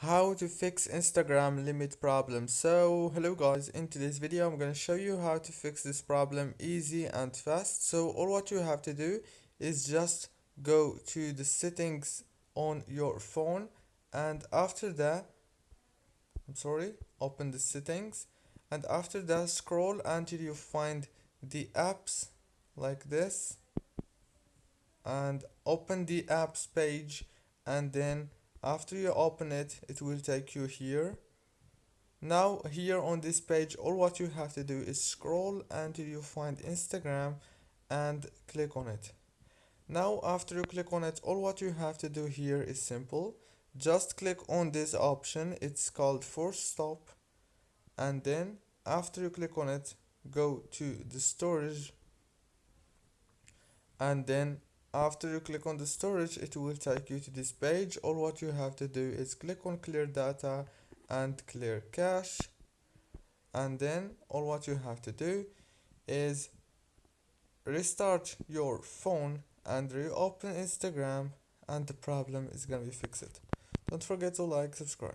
How to fix Instagram limit problem. So hello guys, in today's video I'm gonna show you how to fix this problem easy and fast. So all what you have to do is just go to the settings on your phone, and after that, open the settings, and after that scroll until you find the apps like this, and open the apps page, and then after you open it, it will take you here. Now here on this page, all what you have to do is scroll until you find Instagram and click on it. Now after you click on it, all what you have to do here is simple. Just click on this option, it's called force stop, and then after you click on it, go to the storage, and then after you click on the storage, it will take you to this page. All what you have to do is click on clear data and clear cache, and then all what you have to do is restart your phone and reopen Instagram, and the problem is gonna be fixed. Don't forget to like, subscribe.